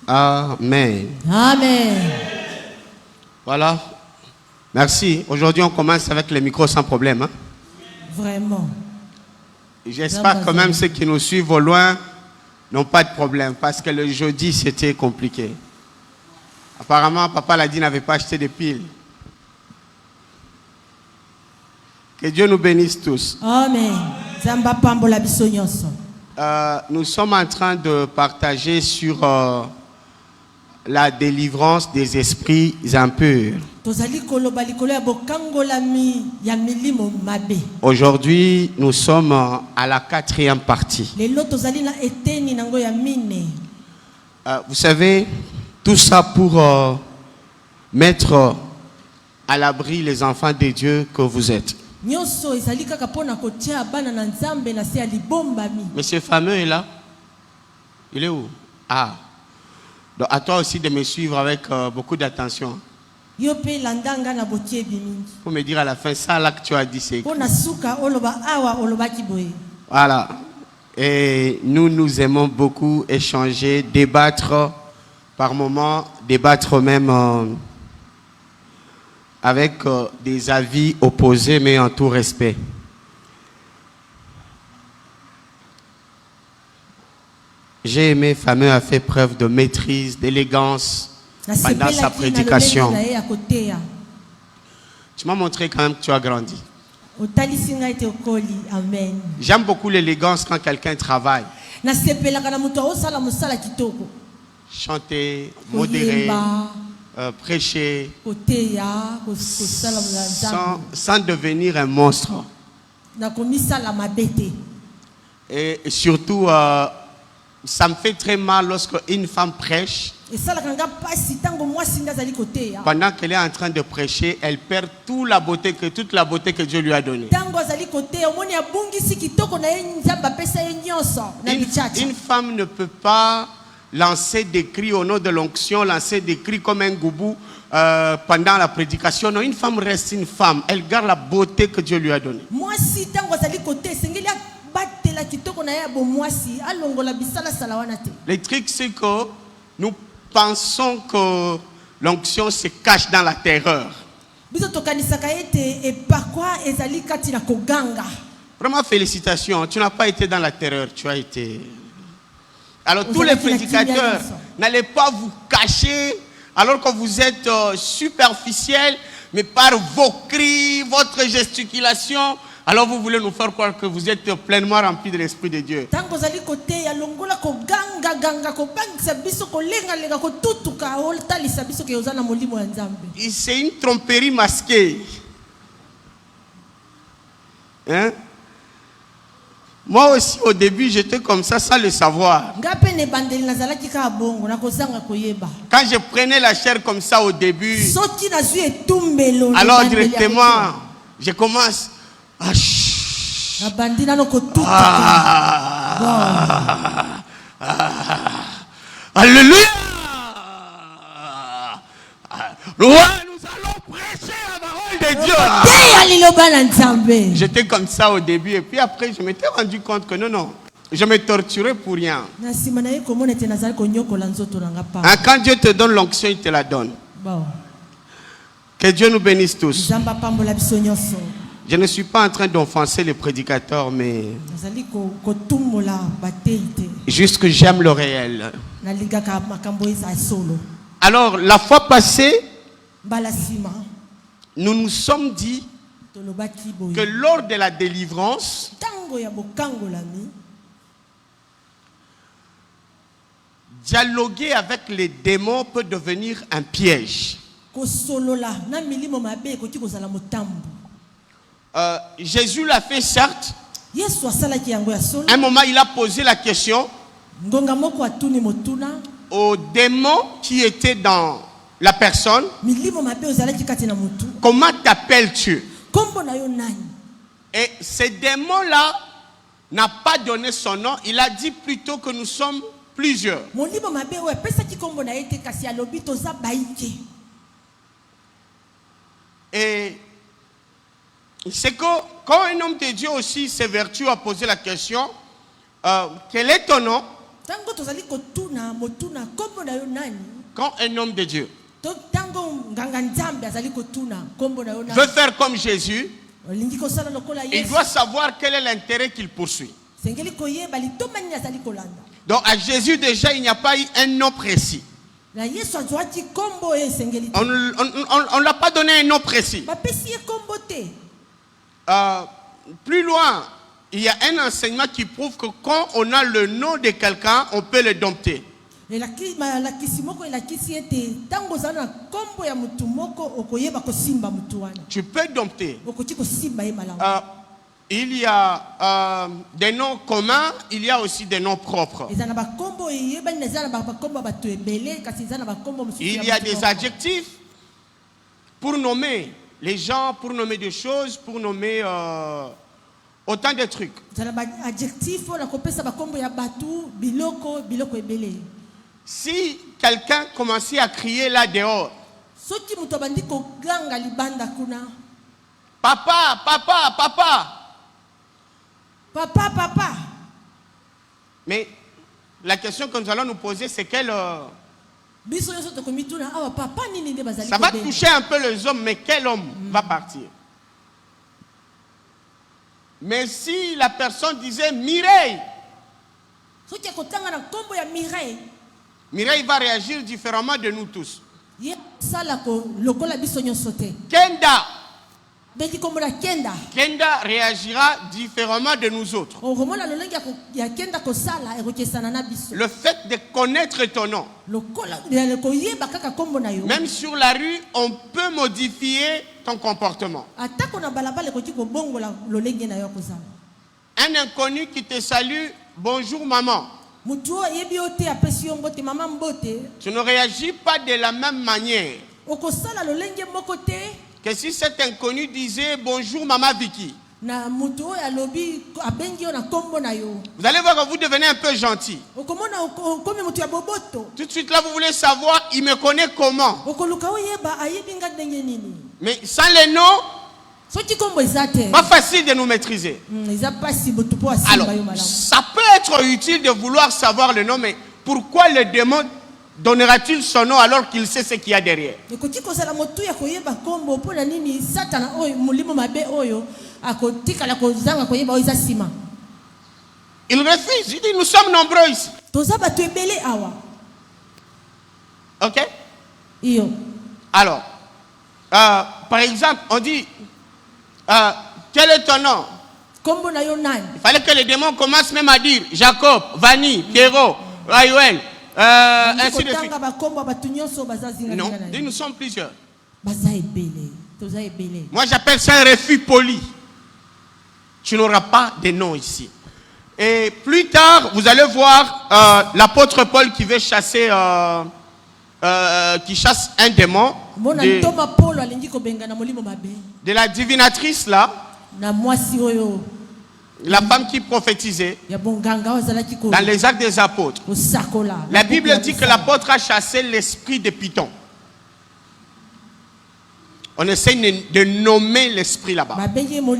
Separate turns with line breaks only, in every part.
Amen.
Amen.
Voilà. Merci. Aujourd'hui, on commence avec les micros sans problème. Hein?
Vraiment.
J'espère quand même ceux qui nous suivent au loin n'ont pas de problème parce que le jeudi, c'était compliqué. Apparemment, papa l'a dit, n'avait pas acheté de piles. Que Dieu nous bénisse tous.
Amen.
Nous sommes en train de partager sur la délivrance des esprits impurs. Aujourd'hui, nous sommes à la 4e partie. Vous savez, tout ça pour mettre à l'abri les enfants de Dieu que vous êtes. Monsieur fameux est là? Il est où? Ah. Donc à toi aussi de me suivre avec beaucoup d'attention. Pour me dire à la fin, ça là que tu as dit, c'est... Voilà. Et nous aimons beaucoup échanger, débattre par moments, débattre même avec des avis opposés, mais en tout respect. J'ai aimé, fameux a fait preuve de maîtrise, d'élégance pendant sa prédication. Tu m'as montré quand même que tu as grandi. J'aime beaucoup l'élégance quand quelqu'un travaille. Chanter, modérer, prêcher, sans devenir un monstre. Et surtout, ça me fait très mal lorsque une femme prêche. Pendant qu'elle est en train de prêcher, elle perd toute la beauté que Dieu lui a donnée. Une femme ne peut pas lancer des cris au nom de l'onction, lancer des cris comme un goubou pendant la prédication. Non, une femme reste une femme. Elle garde la beauté que Dieu lui a donnée. Le truc, c'est que nous pensons que l'onction se cache dans la terreur. Vraiment, félicitations. Tu n'as pas été dans la terreur, tu as été... Alors, tous les prédicateurs, n'allez pas vous cacher alors que vous êtes superficiel, mais par vos cris, votre gesticulation, alors vous voulez nous faire croire que vous êtes pleinement rempli de l'Esprit de Dieu. C'est une tromperie masquée. Hein? Moi aussi, au début, j'étais comme ça sans le savoir. Quand je prenais la chair comme ça au début, alors directement, je commence à... Alléluia! Roi, nous allons prêcher la parole de Dieu. J'étais comme ça au début et puis après je m'étais rendu compte que non, je me torturais pour rien. Quand Dieu te donne l'onction, il te la donne. Que Dieu nous bénisse tous. Je ne suis pas en train d'offenser les prédicateurs, mais juste que j'aime le réel. Alors, la fois passée, nous nous sommes dit que lors de la délivrance, dialoguer avec les démons peut devenir un piège. Jésus l'a fait, certes. À un moment, il a posé la question aux démons qui étaient dans la personne. Comment t'appelles-tu? Et ce démon-là n'a pas donné son nom. Il a dit plutôt que nous sommes plusieurs. Et c'est que quand un homme de Dieu aussi s'évertue à poser la question, quel est ton nom?
Tango tozali kotuna motuna kombo na yo nani?
Quand un homme de Dieu
Tango nganga nzambe azali kotuna kombo na yo nani?
veut faire comme Jésus,
Olingi kosala lokola
il
Yesu.
doit savoir quel est l'intérêt qu'il poursuit.
Sengeli koyeba litoma nini azali kolanda.
Donc à Jésus déjà, il n'y a pas eu un nom précis.
Na Yesu azwaki kombo e sengeli.
On ne l'a pas donné un nom précis.
Bapesi ye kombo te.
Plus loin, il y a un enseignement qui prouve que quand on a le nom de quelqu'un, on peut le dompter.
La kisimoko la kisiete tango zana kombo ya mutu moko okoyeba ko simba mutu wana.
Tu peux dompter.
Okochi ko simba ye malamu.
Il y a des noms communs, il y a aussi des noms propres.
Il
y a des adjectifs pour nommer les gens, pour nommer des choses, pour nommer autant de trucs. Si quelqu'un commençait à crier là dehors, papa, papa, papa.
Papa, papa.
Mais la question que nous allons nous poser, c'est quel... ça va toucher un peu les hommes, mais quel homme va partir? Mais si la personne disait Mireille, Mireille va réagir différemment de nous tous. Kenda. Kenda réagira différemment de nous autres. Le fait de connaître ton nom, même sur la rue, on peut modifier ton comportement. Un inconnu qui te salue, bonjour maman. Tu ne réagis pas de la même manière que si cet inconnu disait bonjour maman Vicky. Vous allez voir que vous devenez un peu gentil. Tout de suite là, vous voulez savoir, il me connaît comment. Mais sans les noms, pas facile de nous maîtriser. Alors, ça peut être utile de vouloir savoir le nom, mais pourquoi le démon donnera-t-il son nom alors qu'il sait ce qu'il y a derrière? Il refuse. Il dit nous sommes nombreux ici. Ok? Alors, par exemple, on dit quel est ton nom? Il fallait que les démons commencent même à dire Jacob, Vanny, Pierrot, Rayuel. Ainsi de suite. Non, nous sommes plusieurs. Moi j'appelle ça un refus poli. Tu n'auras pas de nom ici. Et plus tard, vous allez voir l'apôtre Paul qui veut chasser, qui chasse un démon de la divinatrice là. La femme qui prophétisait dans les actes des apôtres. La Bible dit que l'apôtre a chassé l'esprit de Python. On essaie de nommer l'esprit là-bas.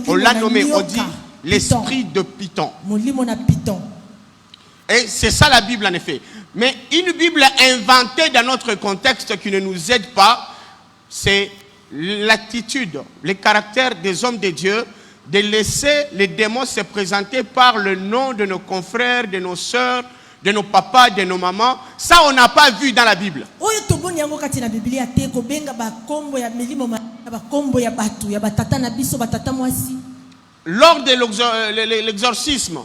On l'a nommé, on dit l'esprit de Python. Et c'est ça la Bible en effet. Mais une Bible inventée dans notre contexte qui ne nous aide pas, c'est l'attitude, le caractère des hommes de Dieu de laisser les démons se présenter par le nom de nos confrères, de nos sœurs, de nos papas, de nos mamans. Ça, on n'a pas vu dans la Bible. Lors de l'exorcisme,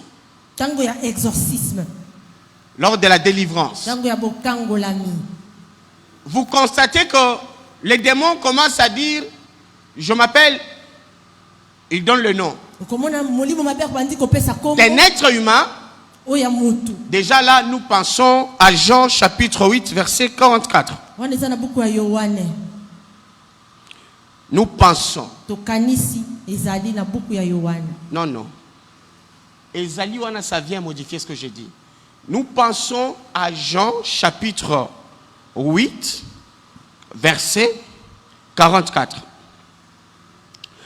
lors de la délivrance, vous constatez que les démons commencent à dire, je m'appelle... Il donne le nom d'un être humain. Déjà là, nous pensons à Jean chapitre 8, verset 44. Nous pensons. Non, non. Ezali wana, ça vient modifier ce que j'ai dit. Nous pensons à Jean chapitre 8, verset 44.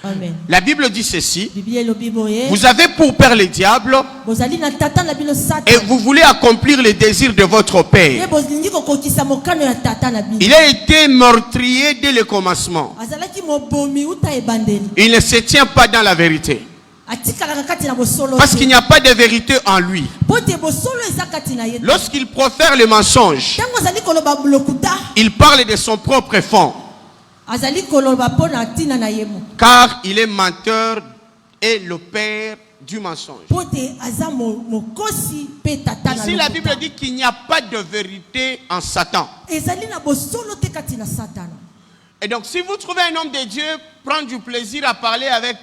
Amen.
La Bible dit ceci.
Bible elobi boye.
Vous avez pour père le diable
Bozali na tata na bino Satan.
et vous voulez accomplir les désirs de votre père.
Ye bozingi kokokisa mokano ya tata na bino.
Il a été meurtrier dès le commencement.
Azalaki mobomi uta ebandeli.
Il ne se tient pas dans la vérité.
Atikalaka kati na bosolo.
Parce qu'il n'y a pas de vérité en lui.
Pote bosolo eza kati na ye.
Lorsqu'il profère le mensonge,
Tango azali koloba lokuta.
il parle de son propre fond.
Azali koloba pona tina na yemo.
Car il est menteur et le père du mensonge.
Pote aza mokosi pe tata na.
Ici la Bible dit qu'il n'y a pas de vérité en Satan.
Ezali na bosolo te kati na Satan.
Et donc si vous trouvez un homme de Dieu prendre du plaisir à parler avec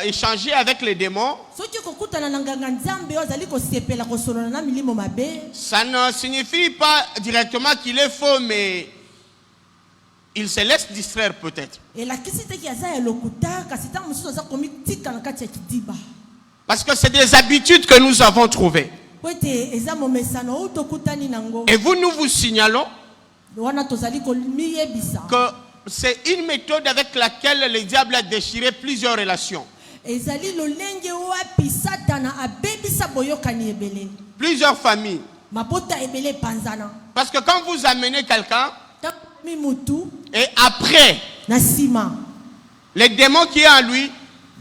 échanger avec les démons,
Soki kokutana na nganga nzambe azali kosepela kosolola na milimo mabe.
ça ne signifie pas directement qu'il est faux, mais il se laisse distraire peut-être.
Elakisi te ki aza ya lokuta kasi tango mosusu aza komi tika na kati ya kidiba.
Parce que c'est des habitudes que nous avons trouvées.
Pote eza momesano o tokutani nango.
Et nous vous signalons
Wana tozali komiyebisa.
que c'est une méthode avec laquelle le diable a déchiré plusieurs relations.
Ezali lolenge wapi Satana abebisa boyokani ebele.
Plusieurs familles.
Mapota ebele panzana.
Parce que quand vous amenez quelqu'un,
Takmi mutu
et après,
na sima.
les démons qui est en lui,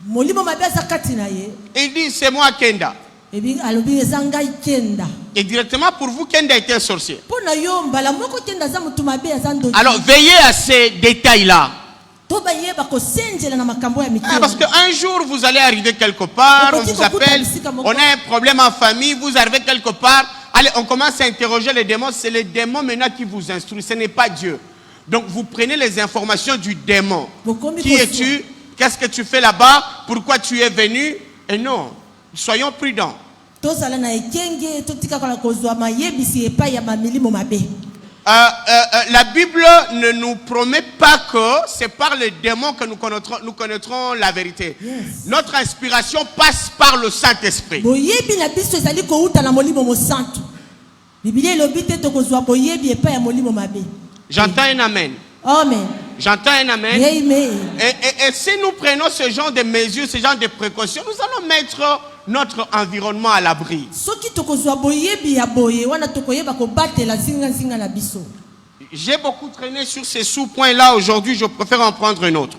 Molimo mabe aza kati na ye.
il dit c'est moi Kenda.
Ebi alobi eza ngai Kenda.
Et directement pour vous, Kenda était un sorcier.
Pona yo mbala moko Kenda za mutu mabe aza ndoki.
Alors veillez à ces détails-là.
Toba yeba ko senjela na makambo ya mikelo.
Parce qu'un jour, vous allez arriver quelque part, on vous appelle, on a un problème en famille, vous arrivez quelque part, allez, on commence à interroger les démons, c'est les démons maintenant qui vous instruisent, ce n'est pas Dieu. Donc vous prenez les informations du démon. Qui es-tu? Qu'est-ce que tu fais là-bas? Pourquoi tu es venu? Et non, soyons prudents. La Bible ne nous promet pas que c'est par les démons que nous connaîtrons la vérité. Yes. Notre inspiration passe par le Saint-Esprit. J'entends un amen.
Amen.
J'entends un amen.
Amen.
Et si nous prenons ce genre de mesures, ce genre de précautions, nous allons mettre notre environnement à l'abri. J'ai beaucoup traîné sur ces sous-points-là. Aujourd'hui, je préfère en prendre un autre.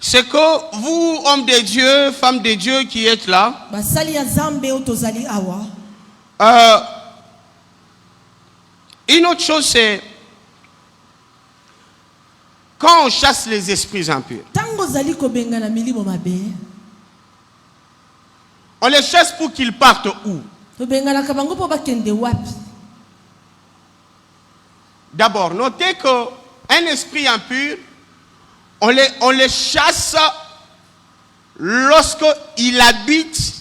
C'est que vous, hommes de Dieu, femmes de Dieu qui êtes là, une autre chose, c'est quand on chasse les esprits impurs, on les chasse pour qu'ils partent où? D'abord, notez qu'un esprit impur, on les chasse lorsqu'il habite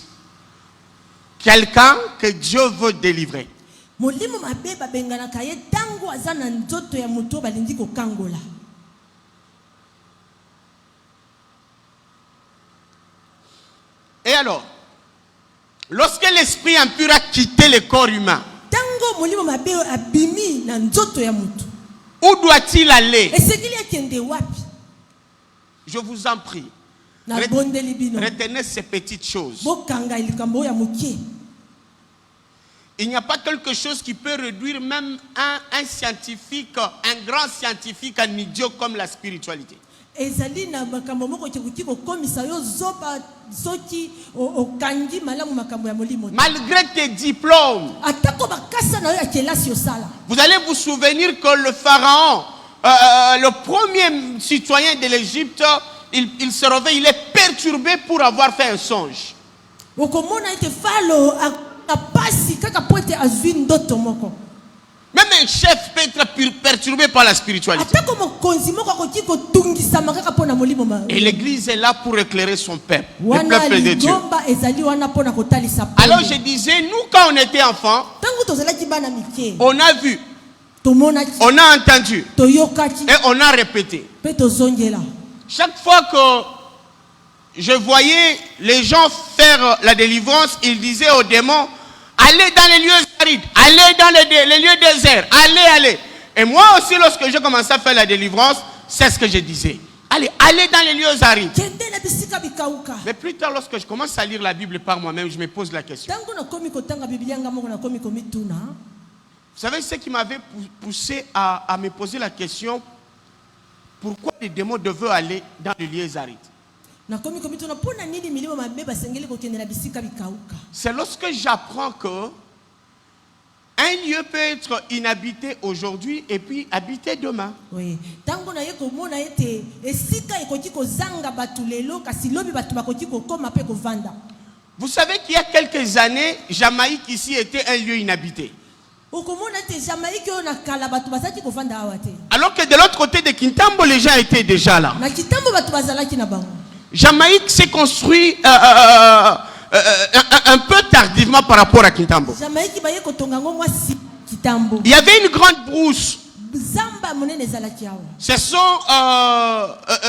quelqu'un que Dieu veut délivrer. Et alors, lorsque l'esprit impur a quitté le corps humain, où doit-il aller? Je vous en prie, retenez ces petites choses. Il n'y a pas quelque chose qui peut réduire même un scientifique, un grand scientifique, un idiot comme la spiritualité. Malgré tes diplômes, vous allez vous souvenir que le pharaon, le premier citoyen de l'Égypte, il se réveille, il est perturbé pour avoir fait un songe. Même un chef peut être perturbé par la spiritualité. Et l'église est là pour éclairer son peuple, le peuple de Dieu. Alors je disais, nous quand on était enfants, on a vu, on a entendu et on a répété. Chaque fois que je voyais les gens faire la délivrance, ils disaient aux démons, allez dans les lieux arides, allez dans les lieux déserts, allez. Et moi aussi, lorsque j'ai commencé à faire la délivrance, c'est ce que je disais. Allez dans les lieux arides. Mais plus tard, lorsque je commence à lire la Bible par moi-même, je me pose la question. Vous savez ce qui m'avait poussé à me poser la question, pourquoi les démons devaient aller dans les lieux arides? C'est lorsque j'apprends que un lieu peut être inhabité aujourd'hui et puis habité demain.
Oui.
Vous savez qu'il y a quelques années, Jamaïque ici était un lieu inhabité. Alors que de l'autre côté de Kintambo, les gens étaient déjà là. Jamaïque s'est construit un peu tardivement par rapport à Kintambo. Il y avait une grande brousse.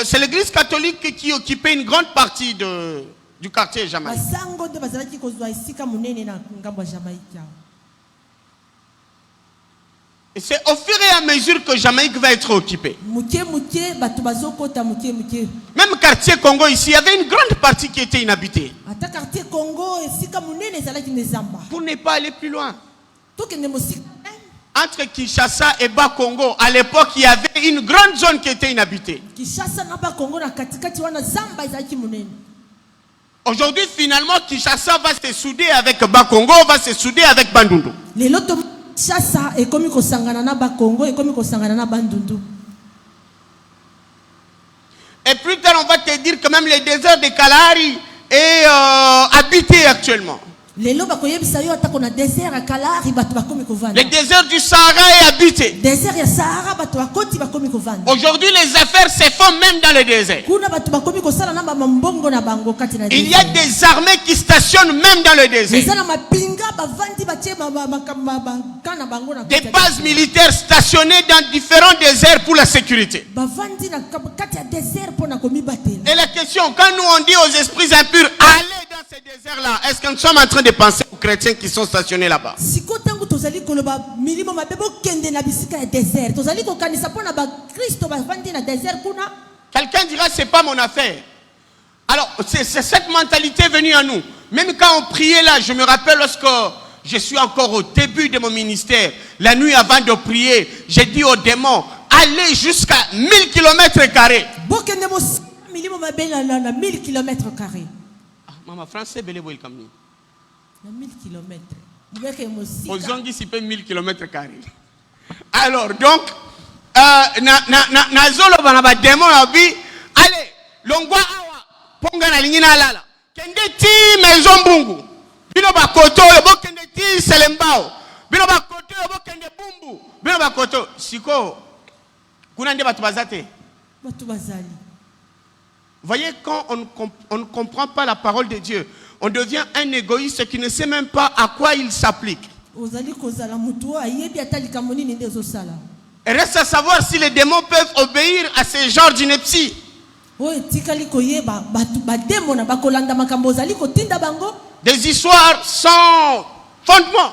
C'est l'église catholique qui occupait une grande partie du quartier Jamaïque. Et c'est au fur et à mesure que Jamaïque va être occupée. Même quartier Congo ici, il y avait une grande partie qui était inhabitée. Pour ne pas aller plus loin. Entre Kinshasa et Bas-Congo, à l'époque, il y avait une grande zone qui était inhabitée. Aujourd'hui, finalement, Kinshasa va se souder avec Bas-Congo, va se souder avec Bandundu. Et plus tard, on va te dire que même le désert de Kalahari est habité actuellement. Le désert du Sahara est habité. Aujourd'hui, les affaires se font même dans le désert. Il y a des armées qui stationnent même dans le désert. Des bases militaires stationnées dans différents déserts pour la sécurité. Et la question, quand nous on dit aux esprits impurs, allez dans ces déserts-là, est-ce que nous sommes en train de penser aux chrétiens qui sont stationnés là-bas? Quelqu'un dira, c'est pas mon affaire. Alors, c'est cette mentalité venue à nous. Même quand on priait là, je me rappelle lorsque je suis encore au début de mon ministère, la nuit avant de prier, j'ai dit aux démons, allez jusqu'à 1000 km². Maman, français, belé boy comme nous.
1000 km.
Aux Zongi, c'est pas 1000 km². Alors, donc, Nazolo banaba démon abi, allez, longwa awa, ponga na lingina lala. Kende ti maison bungu. Bino ba koto, bo kende ti selembao. Bino ba koto, bo kende bumbu. Bino ba koto, siko. Kuna nde batu bazate.
Batu bazali.
Voyez, quand on ne comprend pas la parole de Dieu, on devient un égoïste qui ne sait même pas à quoi il s'applique. Et reste à savoir si les démons peuvent obéir à ce genre d'ineptie. Des histoires sans fondement.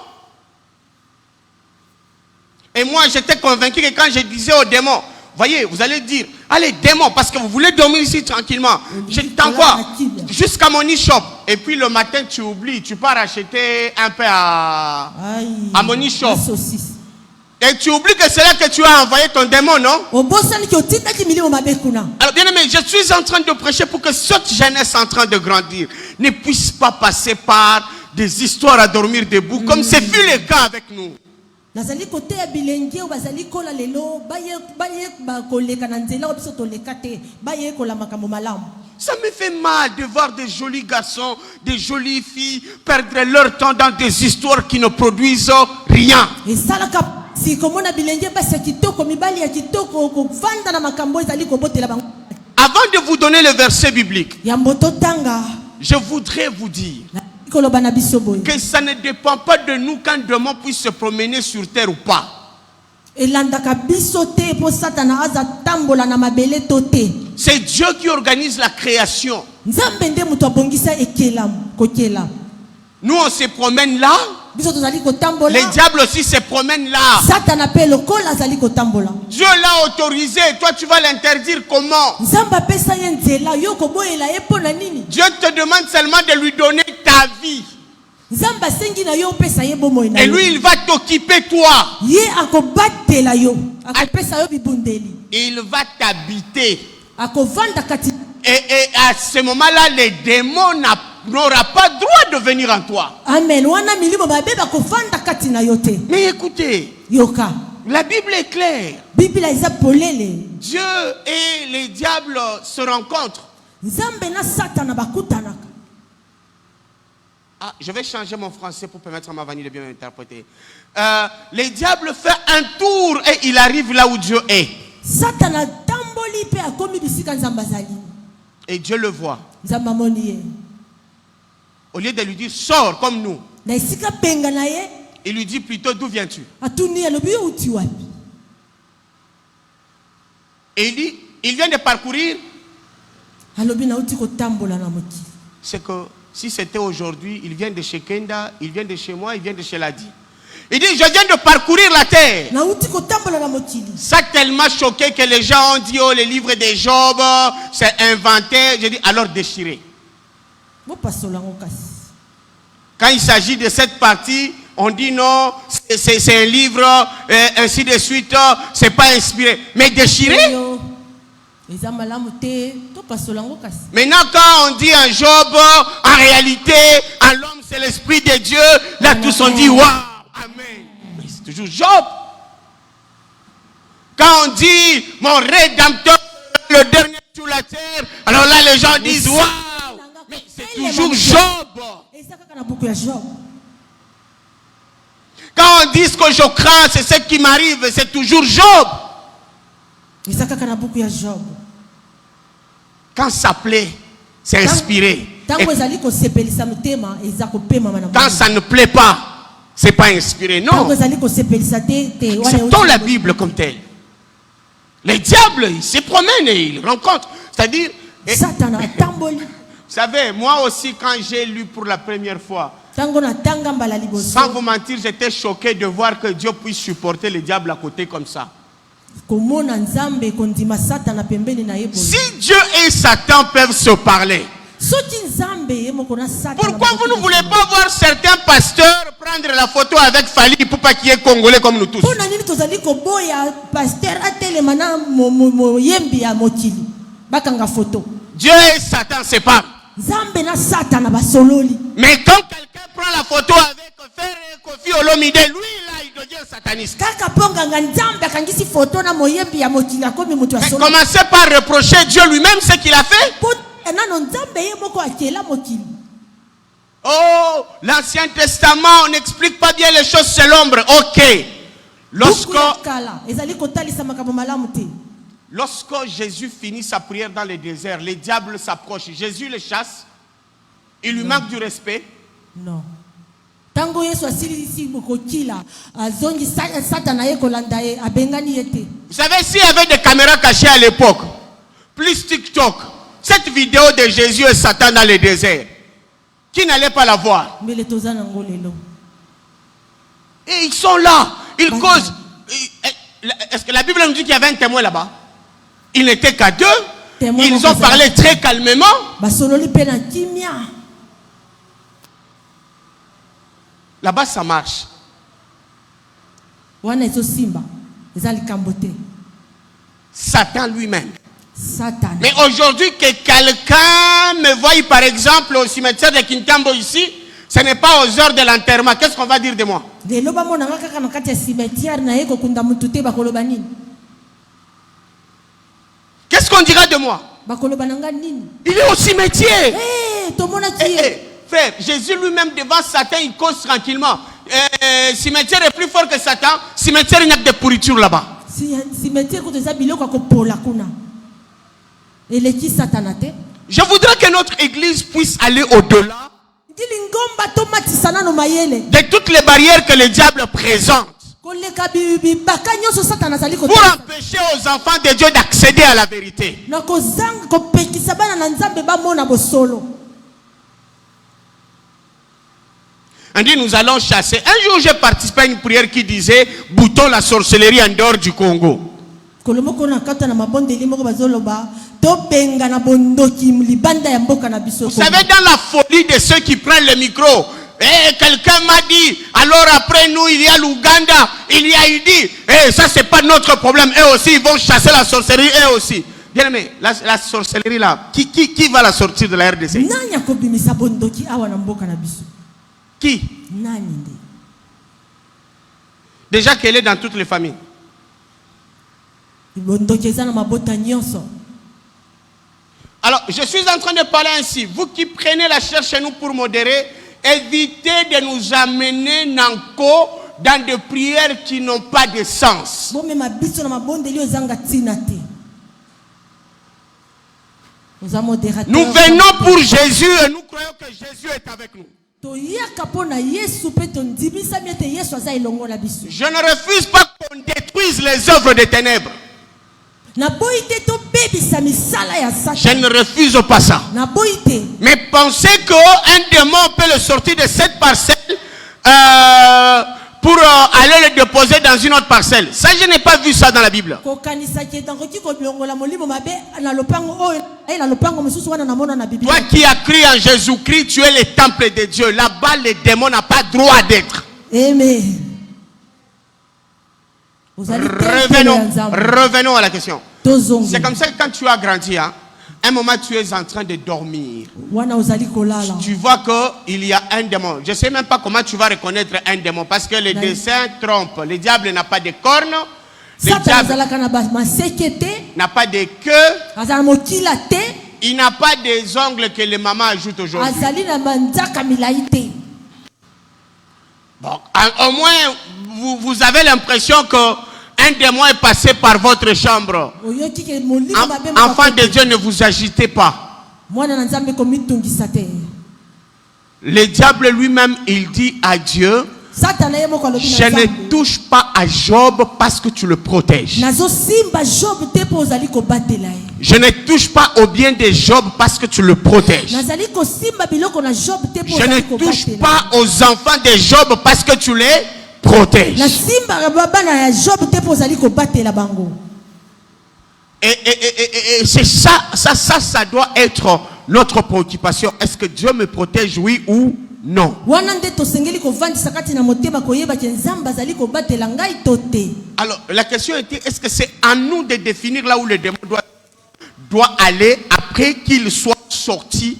Et moi, j'étais convaincu que quand je disais aux démons, voyez, vous allez dire, allez démon, parce que vous voulez dormir ici tranquillement. Je t'envoie jusqu'à mon e-shop. Et puis le matin, tu oublies, tu pars acheter un peu à mon e-shop. Et tu oublies que c'est là que tu as envoyé ton démon, non? Alors bien aimé, je suis en train de prêcher pour que cette jeunesse en train de grandir ne puisse pas passer par des histoires à dormir debout, comme ce fut le cas avec nous. Ça me fait mal de voir des jolis garçons, des jolies filles perdre leur temps dans des histoires qui ne produisent rien. Avant de vous donner le verset biblique, je voudrais vous dire que ça ne dépend pas de nous quand un démon puisse se promener sur terre ou pas. C'est Dieu qui organise la création. Nous on se promène là Les diables aussi se promènent là. Dieu l'a autorisé, toi tu vas l'interdire comment? Dieu te demande seulement de lui donner ta vie. Et lui il va t'occuper toi. Il va t'habiter. Et à ce moment-là, les démons n'aura pas droit de venir en toi.
Amen.
Mais écoutez, la Bible est claire. Dieu et les diables se rencontrent. Ah, je vais changer mon français pour permettre à ma vanille de bien m'interpréter. Les diables font un tour et il arrive là où Dieu est. Et Dieu le voit. Au lieu de lui dire sors comme nous, il lui dit plutôt d'où viens-tu? Et il dit, il vient de parcourir. C'est que si c'était aujourd'hui, il vient de chez Kenda, il vient de chez moi, il vient de chez Ladi. Il dit, je viens de parcourir la terre. Ça a tellement choqué que les gens ont dit, oh, les livres de Job, c'est inventé. J'ai dit, alors déchirez. Quand il s'agit de cette partie, on dit non, c'est un livre, ainsi de suite, c'est pas inspiré. Mais déchirez. Maintenant, quand on dit un Job, en réalité, à l'homme, c'est l'esprit de Dieu, là, tous on dit, waouh, amen. Mais c'est toujours Job. Quand on dit, mon rédempteur, le dernier sur la terre, alors là, les gens disent, waouh. Mais c'est toujours Job. Quand on dit ce que je crains, c'est ce qui m'arrive, c'est toujours Job. Quand ça plaît, c'est inspiré. Quand ça ne plaît pas, c'est pas inspiré. Non. Acceptons la Bible comme telle. Les diables, ils se promènent et ils rencontrent. C'est-à-dire, vous savez, moi aussi, quand j'ai lu pour la première fois, sans vous mentir, j'étais choqué de voir que Dieu puisse supporter les diables à côté comme ça. Si Dieu et Satan peuvent se parler, pourquoi vous ne voulez pas voir certains pasteurs prendre la photo avec Fali pour pas qu'il y ait Congolais comme nous tous? Dieu et Satan se parlent. Mais quand quelqu'un prend la photo avec Frère Kofi Olomide, lui là il devient sataniste. Commencez par reprocher Dieu lui-même ce qu'il a fait. Oh, l'Ancien Testament, on n'explique pas bien les choses, c'est l'ombre. Ok. Lorsque Jésus finit sa prière dans le désert, les diables s'approchent. Jésus les chasse. Il lui manque du respect.
Non. Vous
savez, s'il y avait des caméras cachées à l'époque, plus TikTok, cette vidéo de Jésus et Satan dans le désert, qui n'allait pas la voir? Et ils sont là, ils causent. Est-ce que la Bible nous dit qu'il y avait un témoin là-bas? Il n'était qu'à deux. Ils ont parlé très calmement. Là-bas, ça marche. Satan lui-même. Mais aujourd'hui, que quelqu'un me voie, par exemple, au cimetière de Kintambo ici, ce n'est pas aux heures de l'enterrement. Qu'est-ce qu'on va dire de moi? Qu'est-ce qu'on dira de moi? Il est au cimetière. Frère, Jésus lui-même devant Satan, il cause tranquillement. Cimetière est plus fort que Satan. Cimetière, il n'y a que des pourritures là-bas. Je voudrais que notre église puisse aller au-delà de toutes les barrières que le diable présente pour empêcher aux enfants de Dieu d'accéder à la vérité. On dit nous allons chasser. Un jour j'ai participé à une prière qui disait boutons la sorcellerie en dehors du Congo. Vous savez, dans la folie de ceux qui prennent le micro, quelqu'un m'a dit, alors après nous il y a l'Ouganda, il y a Idi, ça c'est pas notre problème, eux aussi ils vont chasser la sorcellerie, eux aussi. Bien aimé, la sorcellerie là, qui va la sortir de la RDC? Qui? Déjà qu'elle est dans toutes les familles. Alors, je suis en train de parler ainsi. Vous qui prenez la chair chez nous pour modérer, évitez de nous amener dans des prières qui n'ont pas de sens. Nous venons pour Jésus et nous croyons que Jésus est avec nous. Je ne refuse pas qu'on détruise les œuvres des ténèbres. Je ne refuse pas ça. Mais pensez qu'un démon peut le sortir de cette parcelle pour aller le déposer dans une autre parcelle. Ça, je n'ai pas vu ça dans la Bible. Toi qui as cru en Jésus-Christ, tu es le temple de Dieu. Là-bas, les démons n'ont pas droit d'être. Amen. Revenons à la question. C'est comme ça que quand tu as grandi, hein, un moment tu es en train de dormir. Tu vois qu'il y a un démon. Je ne sais même pas comment tu vas reconnaître un démon. Parce que le dessin trompe. Le diable n'a pas de cornes. Le diable n'a pas de queue. Il n'a pas des ongles que les mamans ajoutent aujourd'hui. Bon, au moins, vous avez l'impression que un démon est passé par votre chambre. Enfant de Dieu, ne vous agitez pas. Le diable lui-même, il dit à Dieu, je ne touche pas à Job parce que tu le protèges. Je ne touche pas au bien de Job parce que tu le protèges. Je ne touche pas aux enfants de Job parce que tu les protèges. Et c'est ça doit être notre préoccupation. Est-ce que Dieu me protège, oui ou non? Alors la question était, est-ce que c'est à nous de définir là où le démon doit aller après qu'il soit sorti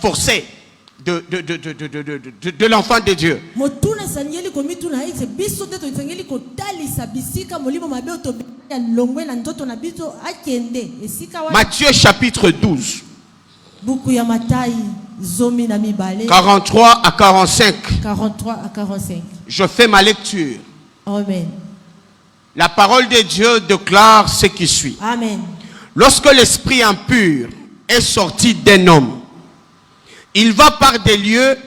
forcé de l'enfant de Dieu? Matthieu chapitre 12. 43 à 45. Je fais ma lecture.
Amen.
La parole de Dieu déclare ce qui suit.
Amen.
Lorsque l'esprit impur est sorti d'un homme, il va par des lieux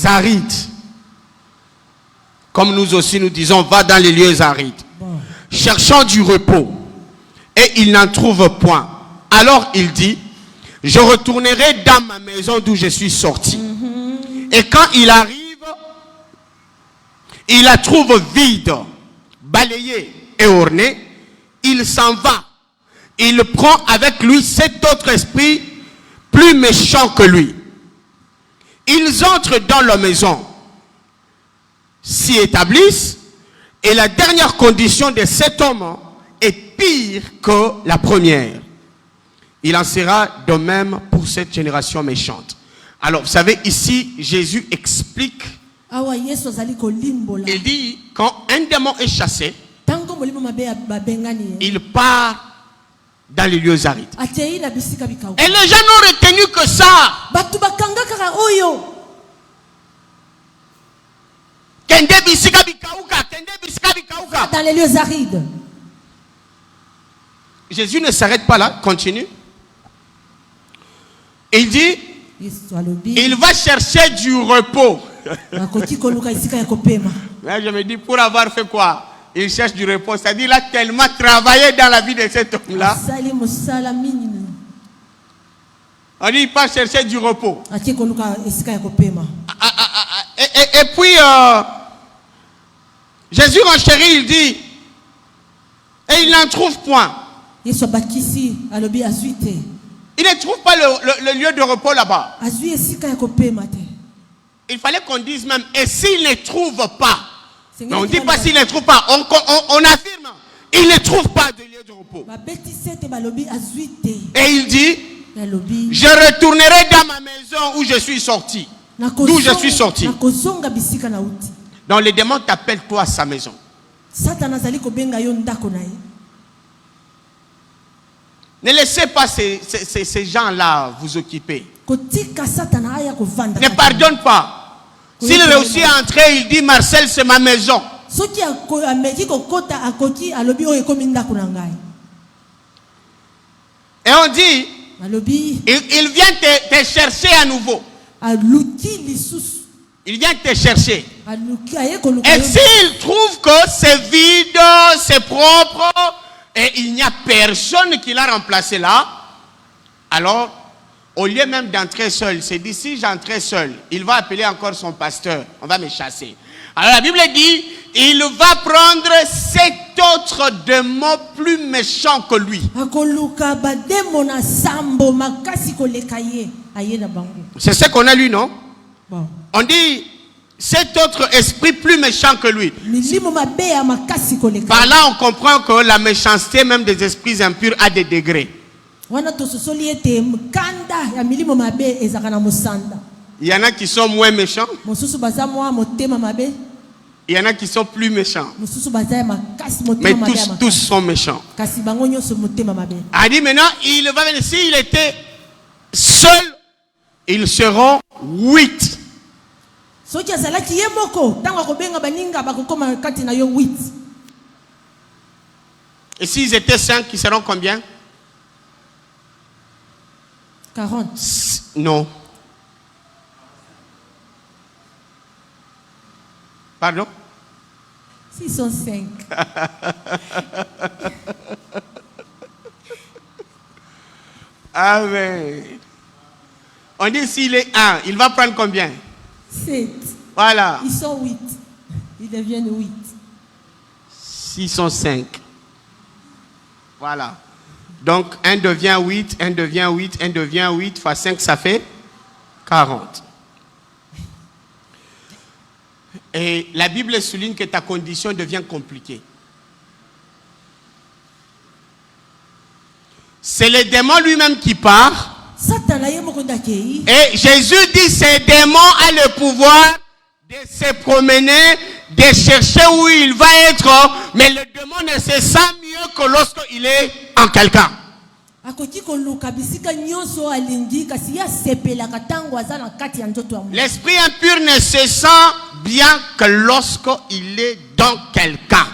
arides. Comme nous aussi nous disons, va dans les lieux arides. Bon. Cherchant du repos. Et il n'en trouve point. Alors il dit, je retournerai dans ma maison d'où je suis sorti. Et quand il arrive, il la trouve vide, balayée et ornée. Il s'en va. Il prend avec lui 7 autres esprits plus méchants que lui. Ils entrent dans leur maison, s'y établissent, et la dernière condition de cet homme est pire que la première. Il en sera de même pour cette génération méchante. Alors, vous savez, ici, Jésus explique. Il dit, quand un démon est chassé, il part dans les lieux arides. Et les gens n'ont retenu que ça.
Dans les lieux arides.
Jésus ne s'arrête pas là, continue. Il dit, il va chercher du repos. Là, je me dis, pour avoir fait quoi? Il cherche du repos. C'est-à-dire, il a tellement travaillé dans la vie de cet homme-là. On dit, il part chercher du repos. Et Et puis, Jésus renchérit, il dit, et il n'en trouve point. Il ne trouve pas le lieu de repos là-bas. Il fallait qu'on dise même, et s'il ne trouve pas, mais on ne dit pas s'il ne trouve pas, on affirme, il ne trouve pas de lieu de repos. Et il dit, je retournerai dans ma maison où je suis sorti. D'où je suis sorti. Donc le démon t'appelle toi à sa maison. Ne laissez pas ces gens-là vous occuper. Ne pardonne pas. S'il réussit à entrer, il dit Marcel, c'est ma maison. Et on dit, il vient te chercher à nouveau. Il vient te chercher. Et s'il trouve que c'est vide, c'est propre, et il n'y a personne qui l'a remplacé là, alors, au lieu même d'entrer seul, c'est dit, si j'entrais seul, il va appeler encore son pasteur, on va me chasser. Alors la Bible dit, il va prendre 7 autres démons plus méchants que lui. C'est ce qu'on a lu, non? On dit 7 autres esprits plus méchants que lui. Par là, on comprend que la méchanceté même des esprits impurs a des degrés. Il y en a qui sont moins méchants. Il y en a qui sont plus méchants. Mais tous sont méchants. A dit maintenant, il va venir. S'il était seul, ils seront 8. Et s'ils étaient 5, ils seront combien?
40.
Non. Pardon?
S'ils sont 5.
Amen. On dit s'il est 1, il va prendre combien?
7.
Voilà.
Ils sont 8. Ils deviennent 8.
S'ils sont 5. Voilà. Donc 1 devient 8, 1 devient 8, 1 devient 8 fois 5, ça fait 40. Et la Bible souligne que ta condition devient compliquée. C'est le démon lui-même qui part. Et Jésus dit ces démons ont le pouvoir de se promener, de chercher où il va être, mais le démon ne se sent mieux que lorsqu'il est en quelqu'un. L'esprit impur ne se sent bien que lorsqu'il est dans quelqu'un.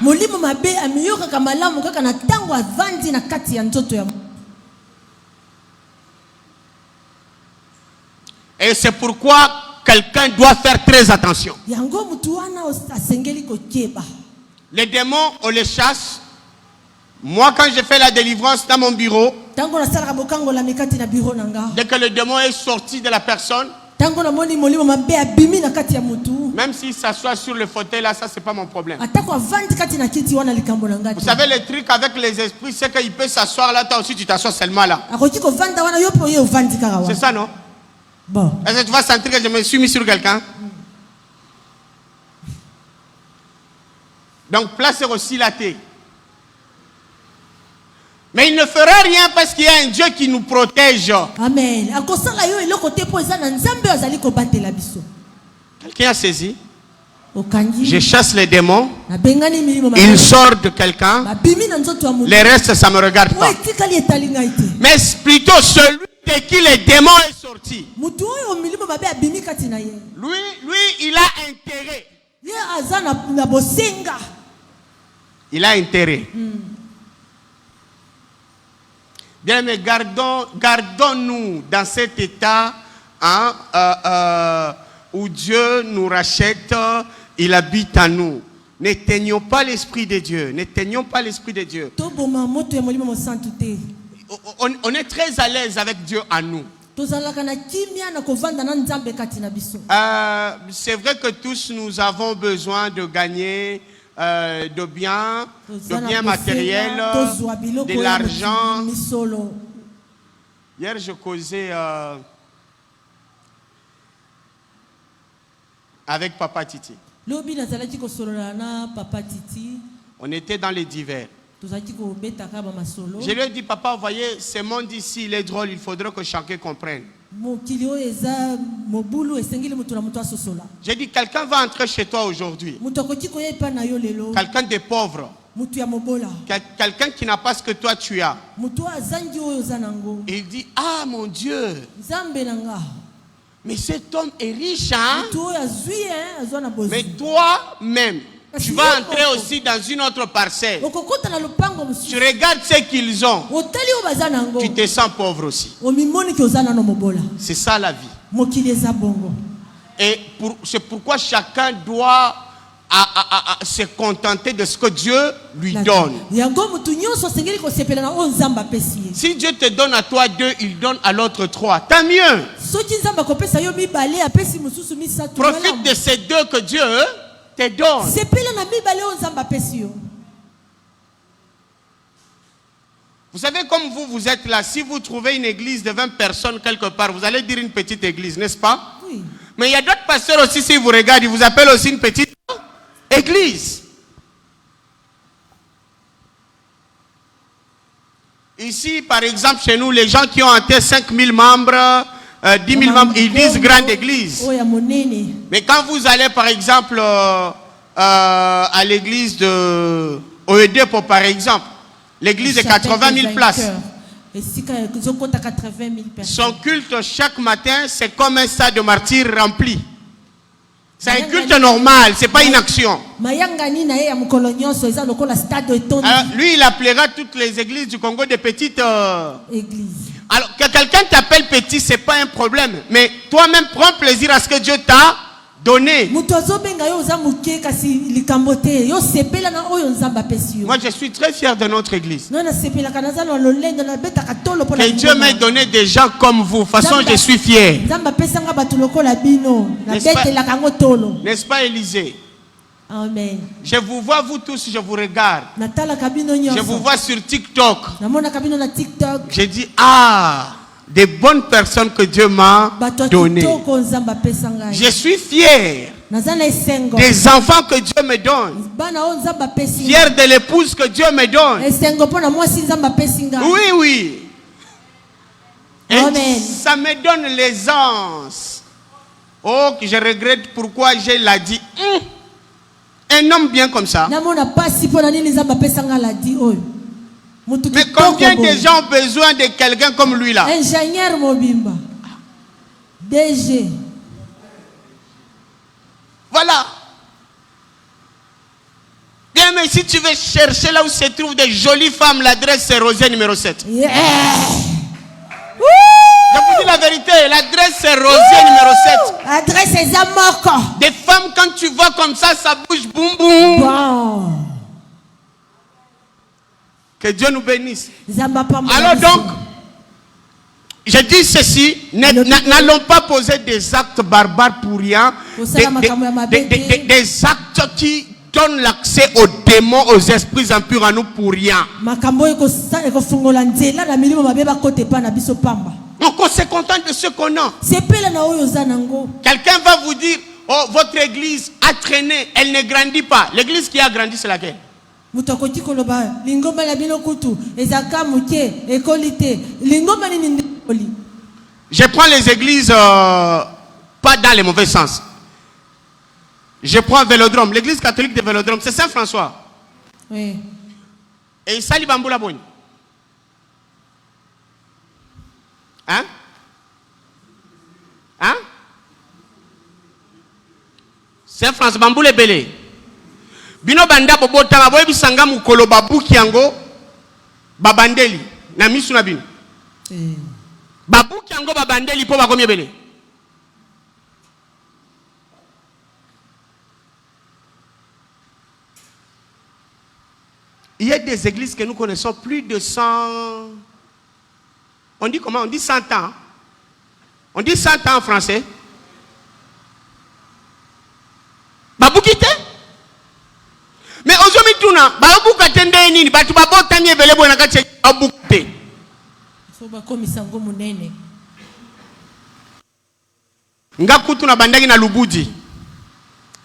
Et c'est pourquoi quelqu'un doit faire très attention. Les démons, on les chasse. Moi, quand je fais la délivrance dans mon bureau, dès que le démon est sorti de la personne, même s'il s'assoit sur le fauteuil là, ça c'est pas mon problème. Vous savez le truc avec les esprits, c'est qu'il peut s'asseoir là, toi aussi tu t'assois seulement là. C'est ça, non?
Bon.
Est-ce que tu vas sentir que je me suis mis sur quelqu'un? Donc placez aussi la tête. Mais il ne fera rien parce qu'il y a un Dieu qui nous protège.
Amen.
Quelqu'un a saisi? Je chasse les démons. Ils sortent de quelqu'un. Les restes, ça ne me regarde pas. Mais plutôt celui de qui les démons est sorti. Lui, il a intérêt. Il a intérêt. Bien, mais gardons-nous dans cet état où Dieu nous rachète, il habite en nous. N'éteignons pas l'Esprit de Dieu. N'éteignons pas l'Esprit de Dieu. On est très à l'aise avec Dieu en nous. C'est vrai que tous nous avons besoin de gagner de biens matériels, de l'argent. Hier, je causais avec Papa Titi. On était dans les divers. Je lui ai dit, papa, vous voyez, ce monde ici, il est drôle, il faudrait que chacun comprenne. J'ai dit, quelqu'un va entrer chez toi aujourd'hui. Quelqu'un de pauvre. Quelqu'un qui n'a pas ce que toi tu as. Il dit, ah mon Dieu. Mais cet homme est riche, hein? Mais toi-même, tu vas entrer aussi dans une autre parcelle. Tu regardes ce qu'ils ont. Tu te sens pauvre aussi. C'est ça la vie. Et c'est pourquoi chacun doit se contenter de ce que Dieu lui donne. Si Dieu te donne à toi 2, il donne à l'autre 3. Tant mieux. Profite de ces 2 que Dieu te donne. Vous savez, comme vous êtes là, si vous trouvez une église de 20 personnes quelque part, vous allez dire une petite église, n'est-ce pas?
Oui.
Mais il y a d'autres pasteurs aussi, si vous regardez, ils vous appellent aussi une petite église. Ici, par exemple, chez nous, les gens qui ont atteint 5000 membres, 10 000 membres, ils disent grande église. Mais quand vous allez, par exemple, à l'église de Oedepo, par exemple, l'église de 80 000 places. Son culte chaque matin, c'est comme un stade de martyrs rempli. C'est un culte normal, c'est pas une action. Alors, lui, il appellera toutes les églises du Congo des petites églises. Alors, que quelqu'un t'appelle petit, c'est pas un problème. Mais toi-même, prends plaisir à ce que Dieu t'a donné. Moi, je suis très fier de notre église. Que Dieu m'ait donné des gens comme vous. De toute façon, je suis fier. N'est-ce pas, Élisée?
Amen.
Je vous vois, vous tous, je vous regarde. Je vous vois sur TikTok. J'ai dit, ah, des bonnes personnes que Dieu m'a données. Je suis fier des enfants que Dieu me donne. Fier de l'épouse que Dieu me donne. Oui, oui. Et ça me donne l'aisance. Oh, je regrette pourquoi je l'ai dit. Un homme bien comme ça. Mais combien de gens ont besoin de quelqu'un comme lui là?
Ingénieur Mobimba. DG.
Voilà. Bien, mais si tu veux chercher là où se trouvent des jolies femmes, l'adresse c'est Rosier numéro 7.
Yeah.
Je vous dis la vérité, l'adresse c'est Rosier numéro 7.
L'adresse c'est Zamoko.
Des femmes, quand tu vois comme ça bouge boum boum.
Wow.
Que Dieu nous bénisse. Alors donc, je dis ceci, n'allons pas poser des actes barbares pour rien, des actes qui donnent l'accès aux démons, aux esprits impurs à nous pour rien. Donc on se contente de ce qu'on a. Quelqu'un va vous dire, oh, votre église a traîné, elle ne grandit pas. L'église qui a grandi, c'est laquelle? Je prends les églises pas dans le mauvais sens. Je prends Vélodrome, l'église catholique de Vélodrome, c'est Saint-François.
Oui.
Et Sali Bamboula Boni. Hein? Hein? Saint-François Bamboula Belé. Bino banda bobotanga boyebi sanga mukolo babuki yango babandeli na misu na bino. Babuki yango babandeli po bakomi ebele. Il y a des églises que nous connaissons plus de 100. On dit comment? On dit 100 ans. On dit 100 ans en français. Babukite. Mais aujourd'hui, tout na babukate ndeni batu babota nyebele bona kache babukate.
So bakomisa ngo munene.
Ngakutu na bandaki na Lubudi.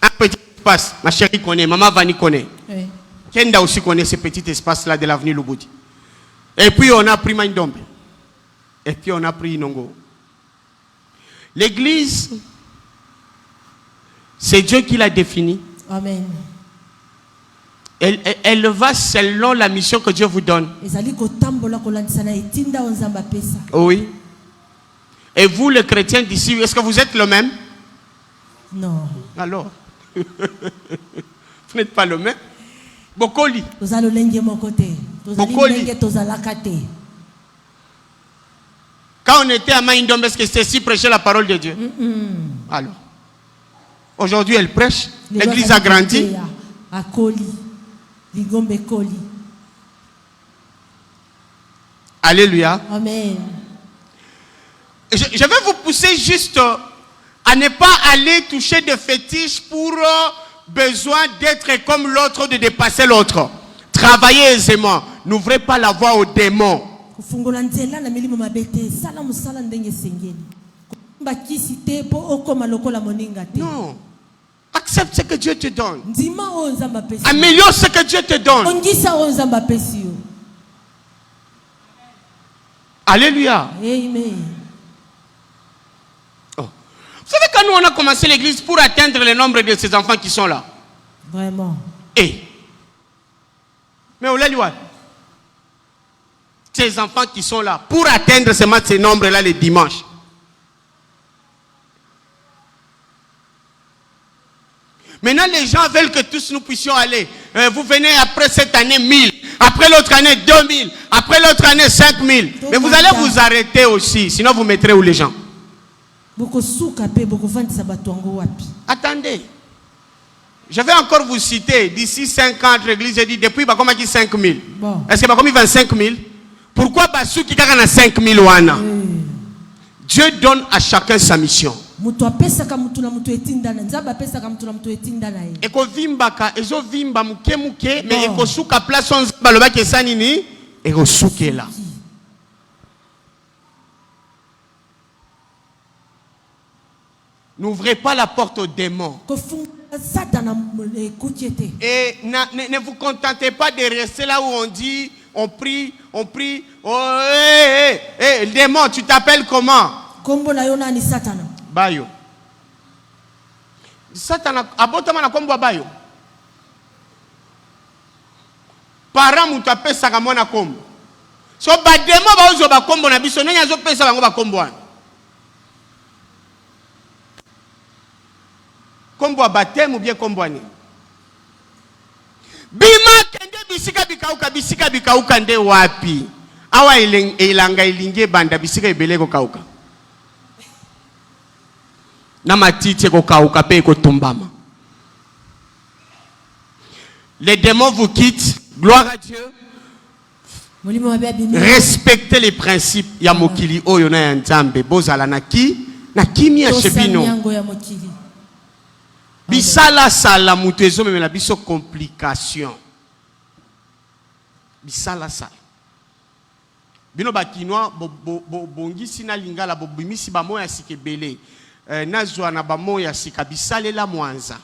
Un petit espace, ma chérie connaît, maman Vani connaît. Oui. Kenda aussi connaît ce petit espace là de l'avenue Lubudi. Et puis on a pris Maindombe. Et puis on a pris Inongo. L'église, c'est Dieu qui l'a définie.
Amen.
Elle va selon la mission que Dieu vous donne. Oui. Et vous, les chrétiens d'ici, est-ce que vous êtes le même?
Non.
Alors, vous n'êtes pas le même. Bokoli. Bokoli. Quand on était à Maïndom, est-ce que c'était si prêcher la parole de Dieu? Alors, aujourd'hui, elle prêche. L'église a grandi. Alléluia.
Amen.
Je vais vous pousser juste à ne pas aller toucher des fétiches pour besoin d'être comme l'autre, de dépasser l'autre. Travaillez aisément. N'ouvrez pas la voie aux démons. Non. Accepte ce que Dieu te donne. Améliore ce que Dieu te donne. Alléluia.
Amen.
Oh. Vous savez, quand nous on a commencé l'église pour atteindre le nombre de ces enfants qui sont là.
Vraiment.
Mais on l'a dit. Ces enfants qui sont là pour atteindre ces nombres-là les dimanches. Maintenant, les gens veulent que tous nous puissions aller. Vous venez après cette année 1000, après l'autre année 2000, après l'autre année 5000. Mais vous allez vous arrêter aussi, sinon vous mettrez où les gens? Attendez. Je vais encore vous citer, d'ici 5 ans, l'église a dit, depuis, comment dit 5000? Est-ce que comme 25 000? Pourquoi Bassou qui a 5000 wana? Dieu donne à chacun sa mission. Eko vimbaka, ezo vimba muke muke, mais eko suka place on baloba ke sanini, eko suke la. N'ouvrez pas la porte aux démons. Et ne vous contentez pas de rester là où on dit, on prie. Oh, le démon, tu t'appelles comment? Bayo. Satana, abotama na kombo bayo. Para mutu apesa ka mwana kombo. So ba démon ba ozo ba kombo na biso nenya zo pesa bango ba kombo wana. Kombo a baptême ou bien kombo ani? Bima kende bisika bikauka nde wapi? Awa ilanga ilinge banda bisika ibele ko kauka. Na matiti ko kauka pe ko tombama. Les démons vous quittent. Gloire à Dieu. Respectez les principes ya mokili oyo na ya Nzambe. Bozala na kimia chebino. Bisala sala mutu ezo memela biso complication. Bisala sala. Bino bakinois bongisi na lingala bobimisi bamoya sikebele. Nazwa na bamoya sika bisalela mwanza.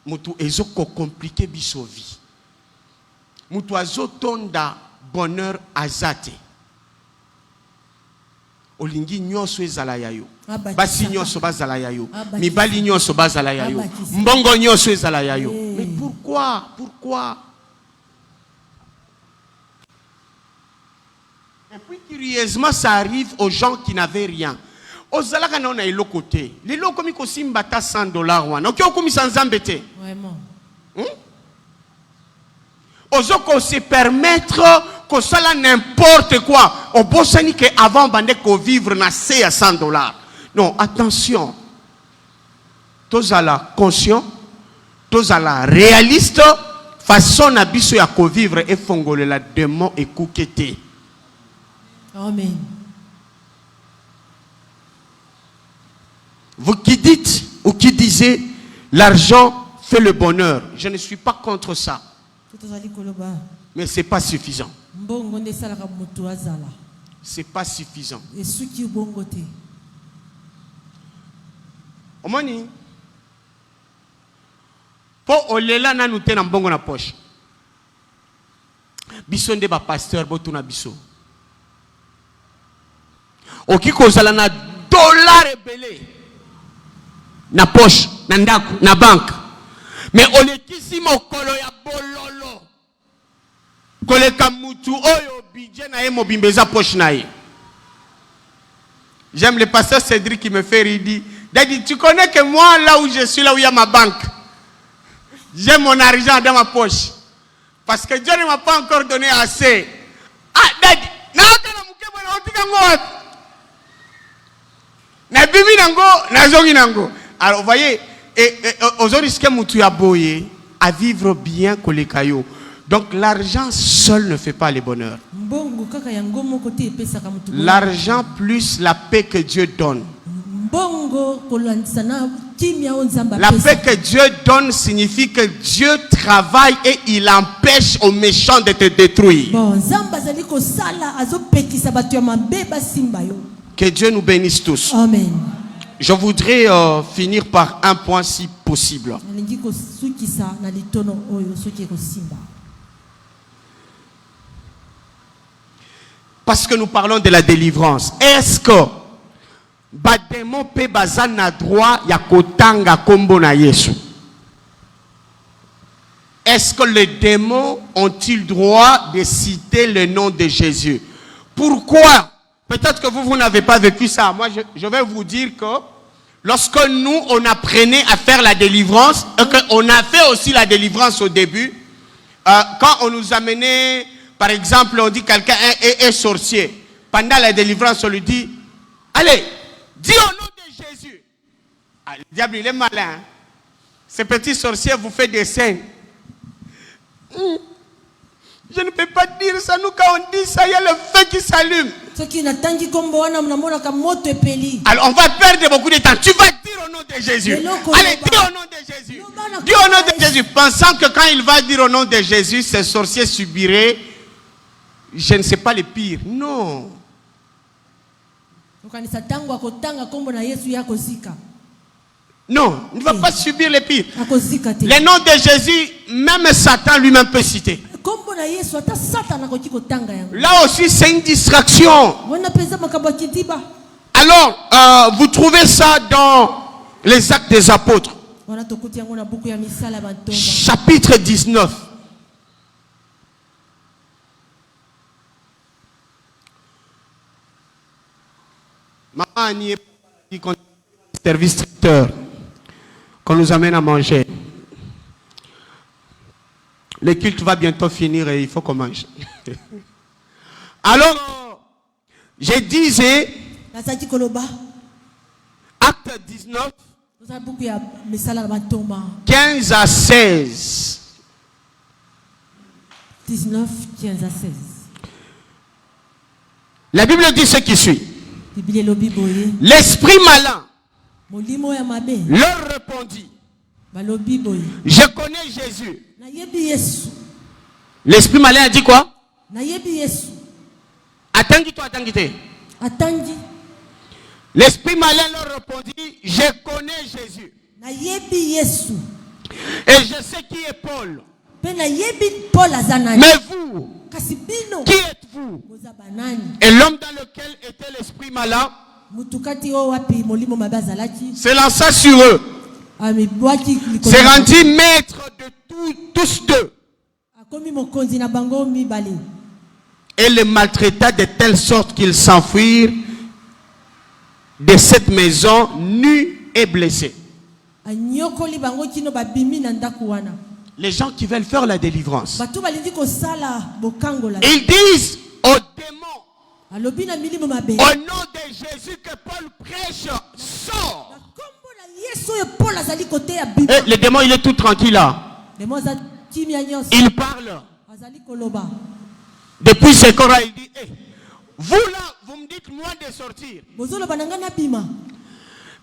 Mutu ezo ko compliquer biso vie. Mutu azo tonda bonheur azate. Olingi nyoso ezala yayo. Basi nyoso bazala yayo. Mibali nyoso bazala yayo. Mbongo nyoso ezala yayo. Mais pourquoi? Et puis curieusement ça arrive aux gens qui n'avaient rien. Ozalaka na ona elo côté. Lelo komi ko simbata $100 wana. OK okomi sanzambete.
Vraiment.
Ozoko se permettre que ça n'importe quoi. Au bosani que avant bande ko vivre na c'est à $100. Non, attention. Tous à la conscient, tous à la réaliste, façon na biso ya ko vivre et fongole la démon et koukete.
Amen.
Vous qui dites ou qui disiez l'argent fait le bonheur. Je ne suis pas contre ça. Mais ce n'est pas suffisant. C'est pas suffisant. Omoni. Pour olela na nute na mbongo na poche. Biso nde ba pasteur botu na biso. Oki kozala na dollar ebele na poche, na ndako, na banque. Mais olekisi mokolo ya bololo. Koleka mutu oyo budget na ye mobimbeza poche na ye. J'aime le pasteur Cédric qui me fait rire. Il dit, tu connais que moi, là où je suis, là où il y a ma banque, j'ai mon argent dans ma poche. Parce que Dieu ne m'a pas encore donné assez. Ah, Daddy, alors, vous voyez, aujourd'hui, ce que Moutou a boyé, à vivre bien que les cailloux. Donc, l'argent seul ne fait pas le bonheur. L'argent plus la paix que Dieu donne. La paix que Dieu donne signifie que Dieu travaille et il empêche aux méchants de te détruire. Que Dieu nous bénisse tous.
Amen.
Je voudrais finir par un point si possible. Parce que nous parlons de la délivrance. Est-ce que bademo pe bazana droit ya kotanga kombo na Yesu? Est-ce que les démons ont-ils droit de citer le nom de Jésus? Pourquoi? Peut-être que vous n'avez pas vécu ça. Moi, je vais vous dire que lorsque nous, on apprenait à faire la délivrance, et qu'on a fait aussi la délivrance au début, quand on nous amenait, par exemple, on dit quelqu'un est sorcier. Pendant la délivrance, on lui dit, allez, dis au nom de Jésus. Ah, le diable, il est malin. Ce petit sorcier vous fait des scènes. Je ne peux pas dire ça. Nous, quand on dit ça, il y a le feu qui s'allume. Alors, on va perdre beaucoup de temps. Tu vas dire au nom de Jésus. Allez, dis au nom de Jésus. Dis au nom de Jésus. Pensant que quand il va dire au nom de Jésus, ce sorcier subirait, je ne sais pas le pire. Non. Non, il ne va pas subir le pire. Le nom de Jésus, même Satan lui-même peut citer. Là aussi, c'est une distraction. Alors, vous trouvez ça dans les Actes des Apôtres. Chapitre 19. Maman n'y est pas dit qu'on est service traiteur, qu'on nous amène à manger. Le culte va bientôt finir et il faut qu'on mange. Alors, je disais, Acte 19, 15 à 16.
19, 15 à 16.
La Bible dit ce qui suit. L'esprit malin leur répondit, je connais Jésus. L'esprit malin a dit quoi? Attendez. L'esprit malin leur répondit, je connais Jésus. Et je sais qui est Paul. Mais vous, qui êtes-vous? Et l'homme dans lequel était l'esprit malin se lança sur eux, s'est rendu maître de tous deux et les maltraita de telle sorte qu'ils s'enfuirent de cette maison nus et blessés. Les gens qui veulent faire la délivrance, ils disent aux démons, au nom de Jésus que Paul prêche, sort. Et le démon, il est tout tranquille là. Il parle. Depuis ce corps-là, il dit, hey, vous là, vous me dites moi de sortir.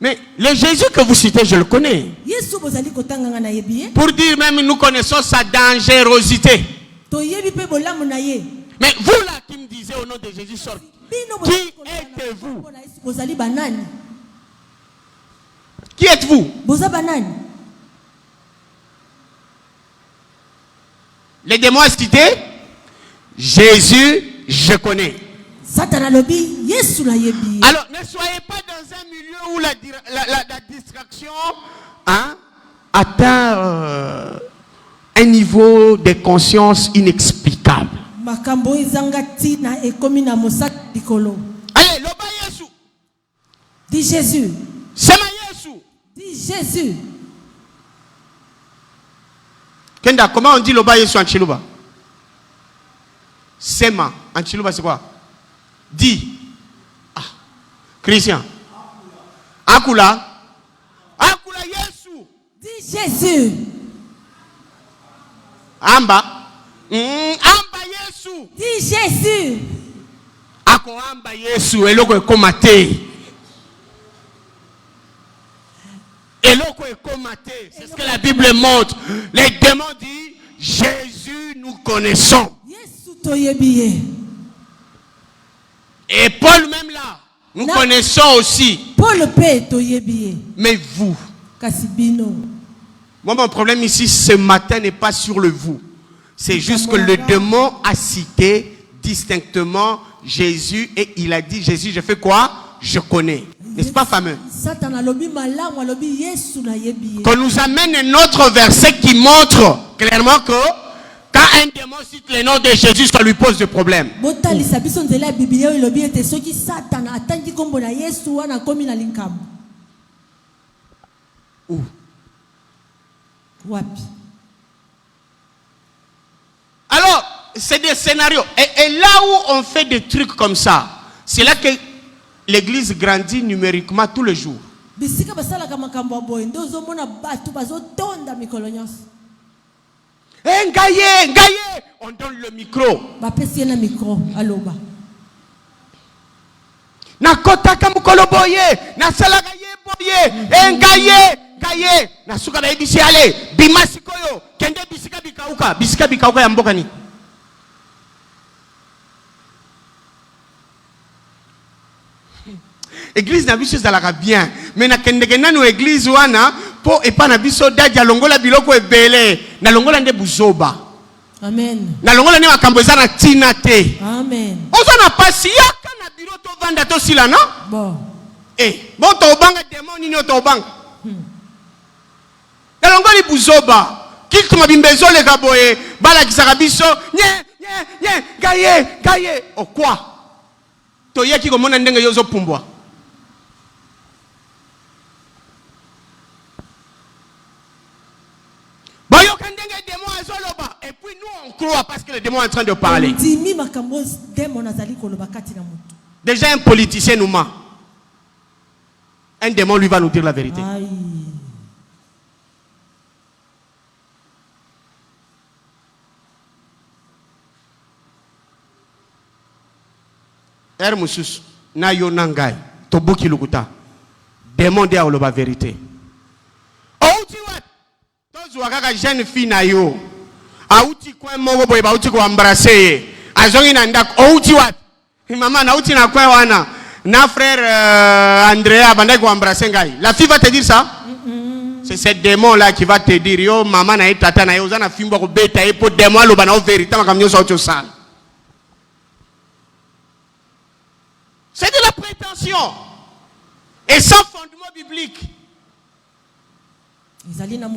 Mais le Jésus que vous citez, je le connais.
Yesu bozali kotanga na yebi.
Pour dire même, nous connaissons sa dangerosité.
To yebi pe bolamu na ye.
Mais vous là qui me disiez au nom de Jésus, sortez. Qui êtes-vous?
Bozali banani.
Qui êtes-vous?
Boza banani.
Les démons cités, Jésus, je connais.
Satan lobi, Yesu la yebi.
Alors, ne soyez pas dans un milieu où la distraction atteint un niveau de conscience inexplicable.
Makambo izanga tina ekomi na mosaka dikolo.
Allez, loba Yesu.
Dis Jésus.
C'est ma Yesu.
Dis Jésus.
Kenda, comment on dit loba Yesu en Chiluba? Sema en Chiluba c'est quoi? Dis. Ah, Christian. Akula. Akula Yesu.
Dis Jésus.
Amba. Amba Yesu.
Dis Jésus.
Ako amba Yesu eloko ekomate. Eloko ekomate. C'est ce que la Bible montre. Les démons disent Jésus nous connaissons.
Yesu to yebiye.
Et Paul même là, nous connaissons aussi.
Paul pe to yebiye.
Mais vous.
Kasibino.
Moi, mon problème ici ce matin n'est pas sur le vous. C'est juste que le démon a cité distinctement Jésus et il a dit Jésus, je fais quoi? Je connais. N'est-ce pas fameux? Qu'on nous amène un autre verset qui montre clairement que quand un démon cite le nom de Jésus, ça lui pose des problèmes. Où? Alors, c'est des scénarios. Et là où on fait des trucs comme ça, c'est là que l'église grandit numériquement tous les jours. Ngaye, on donne le micro. Nakotaka mukolo boye, nasalaka ye boye, ngaye, nasuka ba ebisi ale, bimasikoyo, kende bisika bikauka ya mboka ni. Église na biso ezalaka bien, mais na kendeke nanu église wana po epa na biso dadia longola biloko ebele, na longola nde buzoba.
Amen.
Na longola ne makambo eza na tina te.
Amen.
Ozo na pasi yaka na biro to vanda to sila no?
Bon.
Bon to banga démon nini to banga. Na longola buzoba. Kilt mabimbezo le gaboye, bala kisaka biso, nye, gaye. O quoi? To yeki ko mona ndenge yozo pumbwa. Et puis nous on croit parce que le démon est en train de parler. Déjà un politicien nous ment. Un démon lui va nous dire la vérité.
Aïe.
Hermusus na yo nangai tobuki lukuta. Démon dia oloba vérité. Outi wat. Tozo wakaka jeune fille na yo. Auti kwa moko boye ba uti ko embrasser. Azongi na ndako outi wat. Maman na uti na kwa wana. Na frère Andrea bandai ko embrasser ngai. La fille va te dire ça? C'est ce démon là qui va te dire yo maman na tata na yo zana fimbo ko beta e po démon lo bana o vérité makamnyo so ça. C'est de la prétention. Et sans fondement biblique. Mawana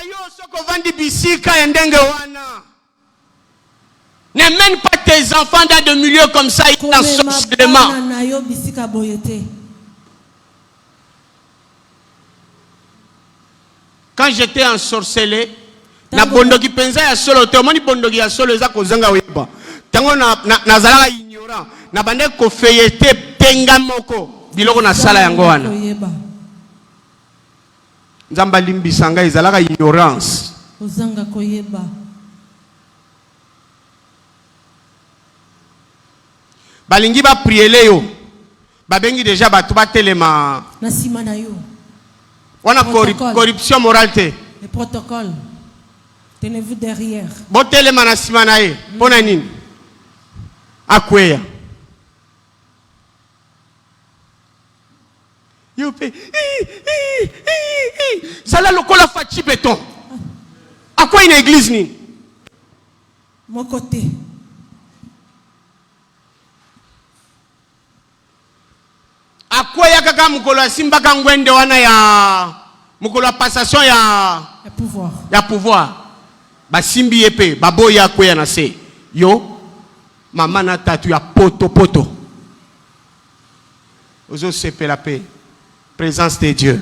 yo soko vandi bisika endenge wana. Ne mène pas tes enfants dans des milieux comme ça, ils sont sorcellement. Quand j'étais ensorcelé, na bondogi penza ya solo, te omoni bondogi ya solo eza kozanga weba. Tango na zala ignorant, na bande ko feyete penga moko, biloko na sala yango wana. Nzamba limbisanga ezalaka ignorance.
Ozanga koyeba.
Balingi ba priele yo. babengi déjà bato batelema
na sima na yo.
Wana corruption morale te.
Le protocole. Tenez-vous derrière.
Botelema na sima na ye. Pona nini? Akweya. Youpe. Zala lokola fachi béton. À quoi une église ni?
Mon côté.
À quoi ya kaka mukolo simba kangwende wana ya mukolo passation ya
pouvoir.
Ya pouvoir. Ba simbi yepe baboya kweya na se. Yo mama na tatu ya poto. Ozo sepe la paix. Présence de Dieu.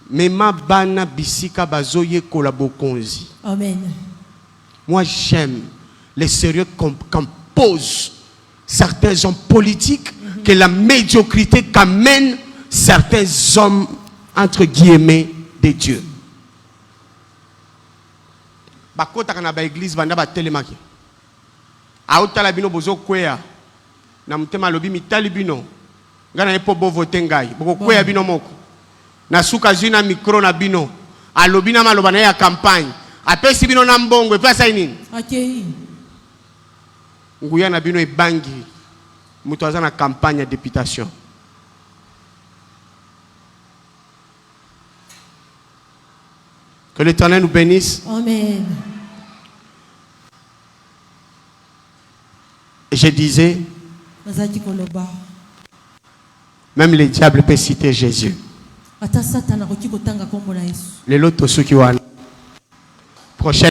Mema bana bisika bazoye kolabokonzi.
Amen.
Moi j'aime les sérieux qu'imposent certains hommes politiques, que la médiocrité qu'amènent certains hommes entre guillemets de Dieu. Bakota kana ba église banda ba telemaki. Auta la bino bozo kwea. Na mutema lobi mitali bino. Ngana epo bo vote ngai. Boko kwea bino moko. Na suka zina micro na bino. Alobi na maloba na ya campagne. Apesi bino na mbongo e pesa nini?
Okay.
Nguya na bino e bangi. Mutu aza na campagne de députation. Que l'Éternel nous bénisse.
Amen.
Et je disais, même les diables peuvent citer Jésus. Les lotos ceux qui ont prochaine